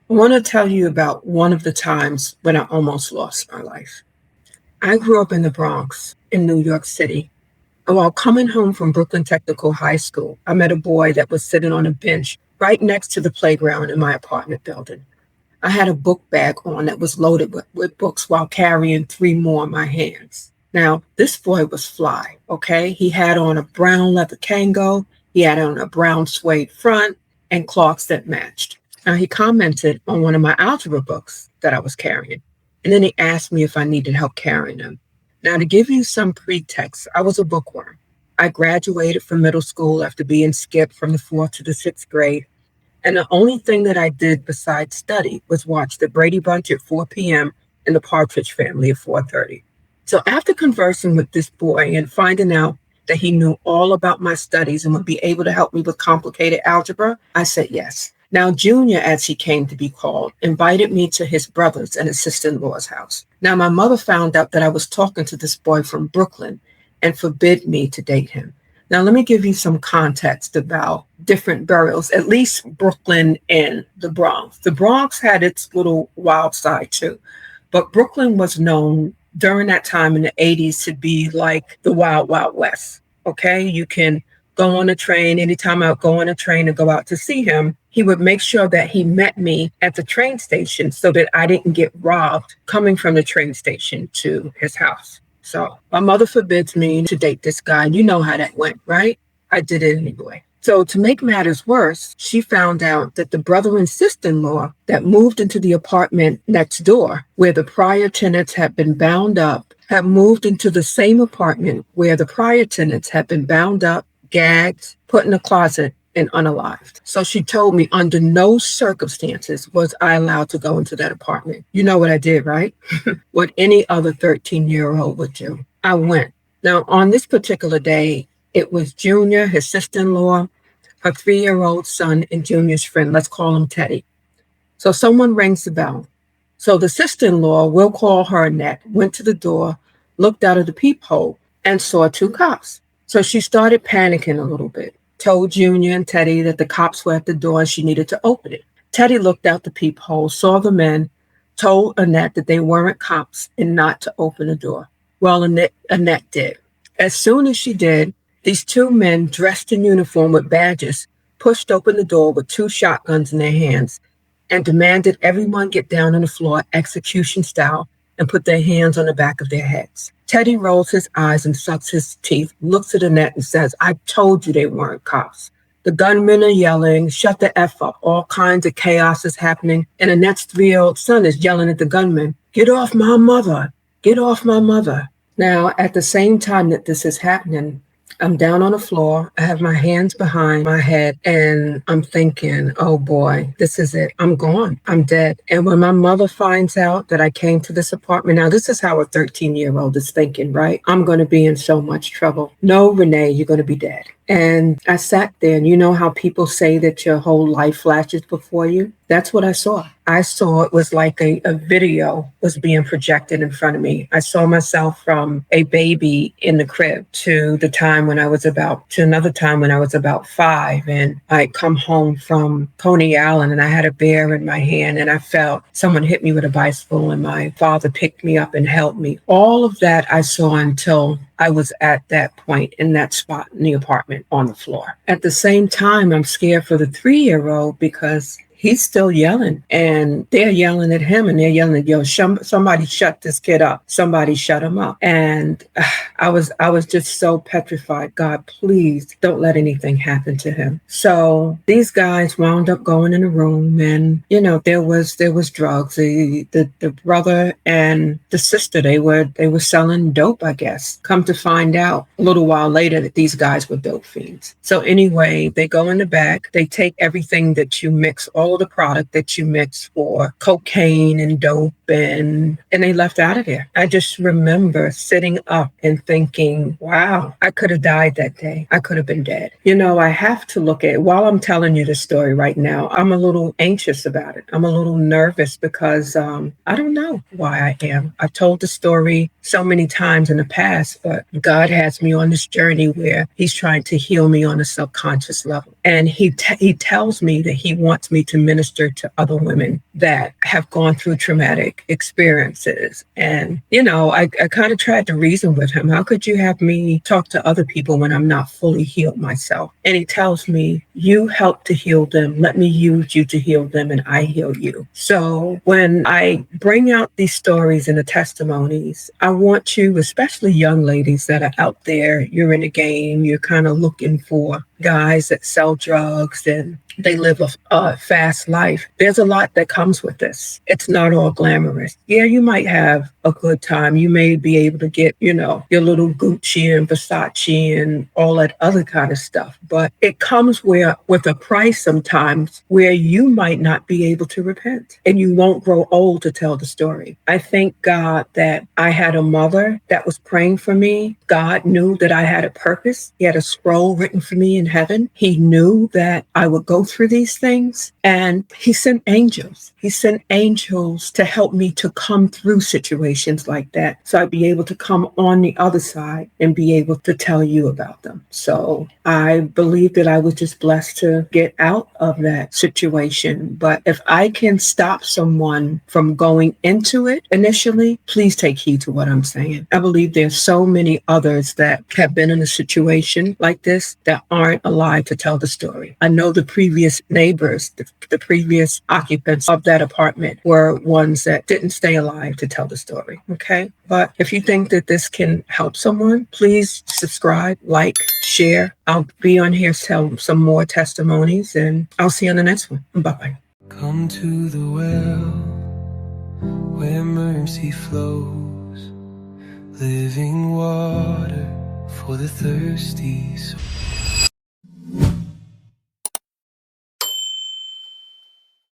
I want to tell you about one of the times when I almost lost my life. I grew up in the Bronx in New York City. And while coming home from Brooklyn Technical High School, I met a boy that was sitting on a bench right next to the playground in my apartment building. I had a book bag on that was loaded with books while carrying three more in my hands. Now, this boy was fly, okay? He had on a brown leather Kango, he had on a brown suede front, and clocks that matched. Now, he commented on one of my algebra books that I was carrying, and then he asked me if I needed help carrying them. Now, to give you some pretext, I was a bookworm. I graduated from middle school after being skipped from the fourth to the sixth grade. And the only thing that I did besides study was watch the Brady Bunch at 4 p.m. and the Partridge Family at 4:30. So after conversing with this boy and finding out that he knew all about my studies and would be able to help me with complicated algebra, I said yes. Now, Junior, as he came to be called, invited me to his brother's and his sister-in-law's house. Now, my mother found out that I was talking to this boy from Brooklyn and forbid me to date him. Now, let me give you some context about different boroughs, at least Brooklyn and the Bronx. The Bronx had its little wild side too, but Brooklyn was known during that time in the 80s to be like the wild, wild west. Okay, you can go on a train. Anytime I would go on a train and go out to see him, he would make sure that he met me at the train station so that I didn't get robbed coming from the train station to his house. So my mother forbids me to date this guy. You know how that went, right? I did it anyway. So to make matters worse, she found out that the brother and sister-in-law that moved into the apartment next door, where the prior tenants had been bound up, had moved into the same apartment where the prior tenants had been bound up, gagged, put in a closet, and unalived. So she told me under no circumstances was I allowed to go into that apartment. You know what I did, right? What any other 13-year-old would do. I went. Now, on this particular day, it was Junior, his sister-in-law, her 3-year-old son, and Junior's friend. Let's call him Teddy. So someone rings the bell. So the sister-in-law, we'll call her Annette, went to the door, looked out of the peephole, and saw 2 cops. So she started panicking a little bit, told Junior and Teddy that the cops were at the door and she needed to open it. Teddy looked out the peephole, saw the men, told Annette that they weren't cops and not to open the door. Well, Annette did. As soon as she did, these 2 men dressed in uniform with badges pushed open the door with 2 shotguns in their hands and demanded everyone get down on the floor execution style and put their hands on the back of their heads. Teddy rolls his eyes and sucks his teeth, looks at Annette and says, I told you they weren't cops. The gunmen are yelling, shut the F up. All kinds of chaos is happening. And Annette's 3-year-old son is yelling at the gunman, get off my mother, get off my mother. Now, at the same time that this is happening, I'm down on the floor. I have my hands behind my head and I'm thinking, oh boy, this is it. I'm gone. I'm dead. And when my mother finds out that I came to this apartment, now this is how a 13-year-old is thinking, right? I'm going to be in so much trouble. No, Renee, you're going to be dead. And I sat there, and you know how people say that your whole life flashes before you? That's what I saw. I saw it was like a video was being projected in front of me. I saw myself from a baby in the crib to another time when I was about 5. And I come home from Coney Island and I had a bear in my hand and I felt someone hit me with a bicycle and my father picked me up and helped me. All of that I saw until I was at that point in that spot in the apartment on the floor. At the same time, I'm scared for the 3-year-old because he's still yelling and they're yelling at him and they're yelling, yo, somebody shut this kid up. Somebody shut him up. And I was just so petrified. God, please don't let anything happen to him. So these guys wound up going in a room and, you know, there was drugs. The brother and the sister, they were selling dope, I guess. Come to find out a little while later that these guys were dope fiends. So anyway, they go in the back, they take everything that you mix, all of the product that you mix for cocaine and dope, and they left out of there. I just remember sitting up and thinking, wow, I could have died that day. I could have been dead. You know, I have to look at it. While I'm telling you this story right now, I'm a little anxious about it. I'm a little nervous because I don't know why I am. I've told the story so many times in the past, but God has me on this journey where he's trying to heal me on a subconscious level. And he tells me that he wants me to minister to other women that have gone through traumatic experiences. And, I kind of tried to reason with him. How could you have me talk to other people when I'm not fully healed myself? And he tells me, you help to heal them. Let me use you to heal them, and I heal you. So when I bring out these stories and the testimonies, I want you, especially young ladies that are out there, you're in a game, you're kind of looking for guys that sell drugs and they live a fast life. There's a lot that comes with this. It's not all glamorous. Yeah, you might have a good time. You may be able to get, your little Gucci and Versace and all that other kind of stuff. But it comes with a price sometimes where you might not be able to repent and you won't grow old to tell the story. I thank God that I had a mother that was praying for me. God knew that I had a purpose. He had a scroll written for me in heaven. He knew that I would go through these things, and he sent angels. He sent angels to help me to come through situations like that, so I'd be able to come on the other side and be able to tell you about them. So I believe that I was just blessed to get out of that situation. But if I can stop someone from going into it initially, please take heed to what I'm saying. I believe there's so many others that have been in a situation like this that aren't alive to tell the story. I know the previous neighbors, the previous occupants of that apartment were ones that didn't stay alive to tell the story. Okay. But if you think that this can help someone, please subscribe, like, share. I'll be on here telling some more testimonies, and I'll see you on the next one. Bye-bye. Come to the well where mercy flows, living water for the thirsty soul.